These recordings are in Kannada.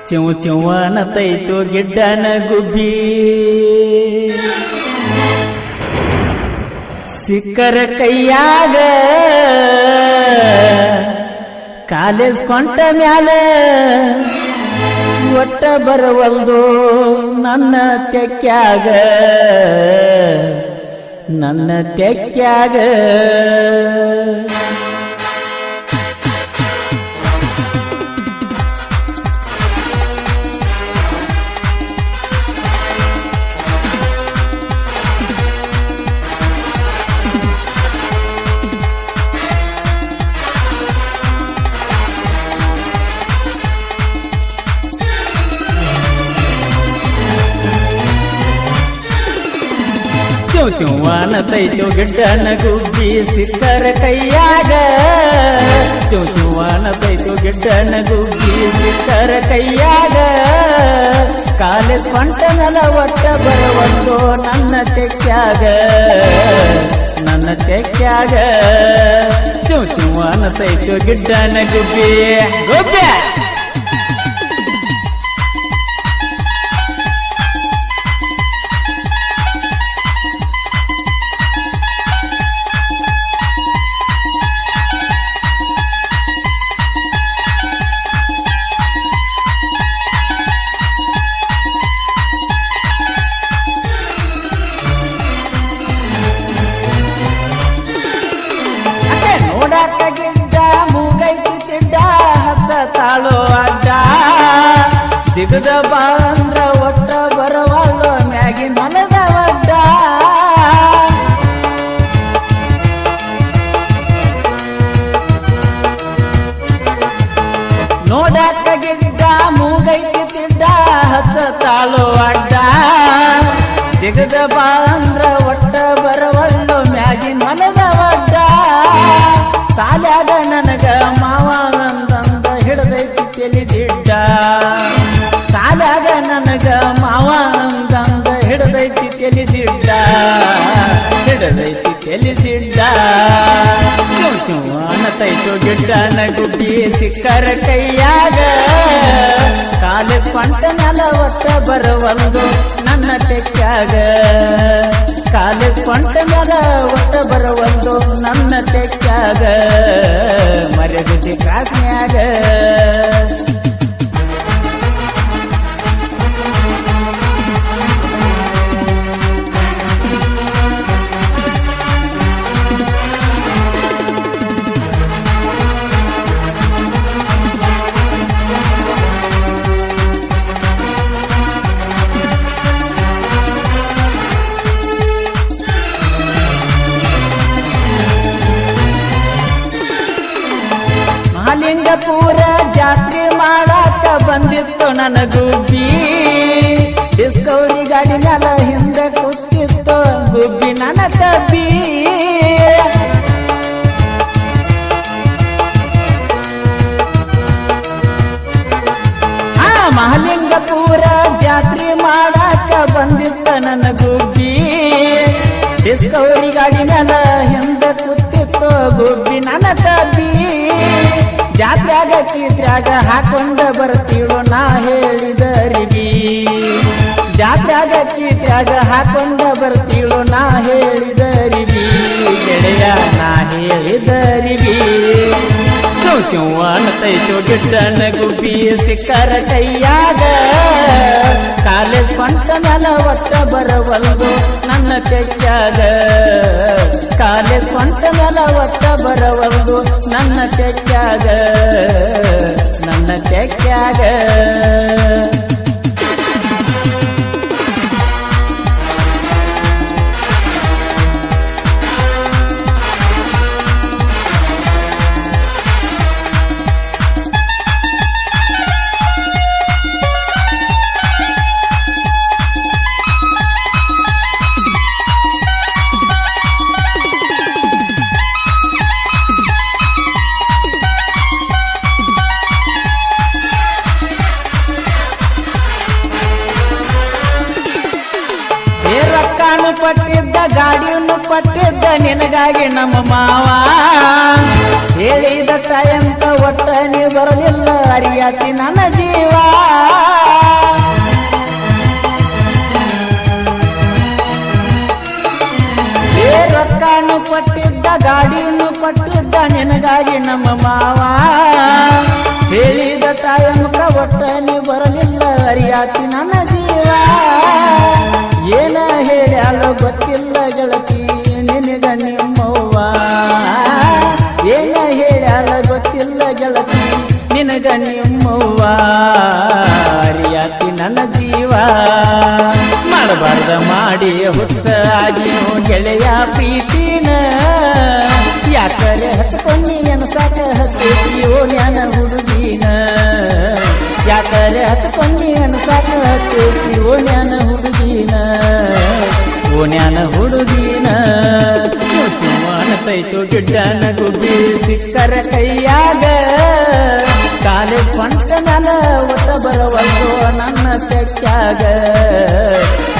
ಚಿವ್ ಚಿವ್ವನ ತೈತು ಗಿಡ್ಡನ ಗುಬ್ಬಿ ಸಿಕ್ಕರ ಕೈಯಾಗ ಕಾಲೇಜ್ ಕೊಂಟ ಮ್ಯಾಲ ಒಟ್ಟ ಬರವಲ್ದು ನನ್ನ ತೆಕ್ಕ್ಯಾಗ ನನ್ನ ತೆಕ್ಕ್ಯಾಗ ಚುವ್ವನ ತೈತು ಗಿಡ್ಡನ ಗುಬ್ಬಿ ಸಿಕ್ಕರ ಕೈಯಾಗ ಚುವ್ವನ ತೈತು ಗಿಡ್ಡನ ಗುಬ್ಬಿ ಸಿಕ್ಕರ ಕೈಯಾಗ ಕಾಲೇಜ್ ಕೊಂಟ ಮೇಲೆ ಒಟ್ಟ ಬರವಲ್ದು ನನ್ನ ತೆಕ್ಕ್ಯಾಗ ನನ್ನ ತೆಕ್ಕ್ಯಾಗ ಚುವ್ವನ ತೈತು ಗಿಡ್ಡನ ಗುಬ್ಬಿ ಗುಬ್ಬಿ ನೋಡಾಕ ಗಿಡ್ಡ ಮೂಗೈತಿ ತಿಡ್ಡ ಹಚ್ಚ ತಾಳೋ ಅಡ್ಡ ಸಿಗದ ಬಾ ಅಂದ್ರ ಒಟ್ಟ ಬರವಲ್ಲೋ ಮ್ಯಾಗಿ ಮನದ ಒಡ್ಡ ನೋಡಾಕ ಗಿಡ್ಡ ಮೂಗೈತಿ ತಿಡ್ಡ ಹಚ್ಚ ತಾಳೋ ಅಡ್ಡ ಸಿಗದ ಬಾ ಅಂದ್ರ ಒಟ್ಟ ಬರವಲ್ಲೋ ಮ್ಯಾಗಿ ಮನದ ಒಡ್ಡ ಸಾಲ್ಯಾಗ ನನಗ ಮಾವ ಅಂತಂದ ಹಿಡದೈತಿ ತೆಲಿದಿಡ್ಡ ಸಾಲ್ಯಾಗ ನನಗ ಮಾವ ಅಂತಂದ ಹಿಡದೈತಿ ತೆಲಿದಿಡ್ಡ ಹಿಡದೈತಿ ತೆಲಿದಿಡ್ಡ ಚುವ್ವನ ತೈತು ಗಿಡ್ಡನ ಗುಬ್ಬಿ ಸಿಕ್ಕರ ಕೈಯಾಗ ಕಾಲೇಜ್ ಕೊಂಟ ಮ್ಯಾಲ ಒಟ್ಟ ಬರವಲ್ದು ನನ್ನ ತೆಕ್ಕ್ಯಾಗ ಕಾಲೇಜ್ ಕೊಂಟ ಮ್ಯಾಲ ಒಟ್ಟ ಬರವಲ್ದು ನನ್ನ ತೆಕ್ಕ್ಯಾಗ ಮರ್ಯಾದಿ ಕ್ರಾಸ್ನ್ಯಾಗ ಮಹಾಲಿಂಗಪುರ ಜಾತ್ರೆ ಮಾಡಾಕ ಬಂದಿತ್ತು ನನ್ನ ಗುಬ್ಬಿ ಡಿಸ್ಕವರಿ ಗಾಡಿ ಮ್ಯಾಲ ಹಿಂದೆ ಕೂತಿತ್ತು ಗುಬ್ಬಿ ನನ್ನ ತಬ್ಬಿ ಮಹಾಲಿಂಗಪುರ ಜಾತ್ರೆ ಮಾಡಾಕ ಬಂದಿತ್ತ ನನ್ನ ಗುಬ್ಬಿ ಡಿಸ್ಕವರಿ ಗಾಡಿ ಮ್ಯಾಲ ಹಿಂದೆ ಕೂತಿತ್ತು ಗುಬ್ಬಿ ನನ್ನ ತಬ್ಬಿ ಜಾತ್ರ್ಯಾಗ ಚೀತ್ರ್ಯಾಗ ಹಾಕೊಂಡ ಬರ್ತೀವೋ ನಾ ಹೇಳಿದರಿಗಿ ಜಾತ್ರ್ಯಾಗ ಚೀತ್ರ್ಯಾಗ ಹಾಕೊಂಡ ಬರ್ತೀವೋ ನಾ ಹೇಳಿದರಿಗಿ ಗೆಳೆಯ ನಾ ಹೇಳಿದರಿಗಿ ಚುವ್ವನ ತೈತು ಗಿಡ್ಡನ ಗುಬ್ಬಿ ಸಿಕ್ಕರ ಕೈಯಾಗ ಕಾಲೇಜ್ ಕೊಂಟ ಮ್ಯಾಲ ಒಟ್ಟ ಬರವಲ್ದು ನನ್ನ ತೆಕ್ಕ್ಯಾಗ ಕಾಲೇಜ್ ಕೊಂಟ ಮ್ಯಾಲ ಒಟ್ಟ ಬರವಲ್ದು ನನ್ನ ತೆಕ್ಕ್ಯಾಗ ನನ್ನ ತೆಕ್ಕ್ಯಾಗ ಪಟ್ಟಿದ್ದ ಗಾಡಿಯನ್ನು ಪಟ್ಟಿದ್ದ ನಿನಗಾಗಿ ನಮ್ಮ ಮಾವ ಹೇಳಿದ ಟೈಮ್ ಒಟ್ಟ ನೀ ಬರಲಿಲ್ಲ ಅರಿಯಾತಿ ನನ್ನ ಜೀವ ಹಂಗಾಗಿ ನಮ್ಮ ಮಾವ ಹೇಳಿದ ತಾಯ ಮುಖ ಒಟ್ಟ ನೀ ಬರಲಿಲ್ಲ ಅರಿಯಾತಿ ನನ್ನ ಜೀವ ಏನ ಹೇಳ್ಯಾಳೋ ಗೊತ್ತಿಲ್ಲ ಗೆಳತಿ ನಿನಗ ನಿಮ್ಮವ್ವ ಏನ ಹೇಳ್ಯಾಳ ಗೊತ್ತಿಲ್ಲ ಗೆಳತಿ ನಿನಗ ನಿಮ್ಮವ್ವ ಅರಿಯಾತಿ ನನ್ನ ಜೀವ ಮಾಡಬಾರ್ದ ಮಾಡಿ ಹುಚ್ಚ ಆಗಿನೋ ಗೆಳೆಯ ಪ್ರೀತಿನ ಯಾಕರೆ ಹತ್ಕೊಂಡಿ ಸಾಕ ಹತ್ತೇತಿಯೋ ಜ್ಞಾನ ಹುಡುಗಿನ ಯಾಕರೆ ಹತ್ಕೊಂಡಿ ಸಾಕ ಹತ್ತೇತಿಯೋ ಜ್ಞಾನ ಹುಡುಗಿನ ಓ ಜ್ಞಾನ ಹುಡುಗಿನ ಚುಮ್ಮನತೈತು ಗಿಡ್ಡನ ಗುಬ್ಬಿ ಸಿಕ್ಕರ ಕೈಯಾಗ ಕಾಲೇಜ್ ಪಂಟ ಮ್ಯಾಲ ಒಟ್ಟ ಬರವಲ್ದು ನನ್ನ ತೆಕ್ಕಾಗ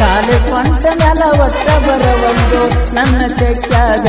ಕಾಲೇಜ್ ಪಂಟ ಮ್ಯಾಲ ಒಟ್ಟ ಬರವಲ್ದು ನನ್ನ ತೆಕ್ಕಾಗ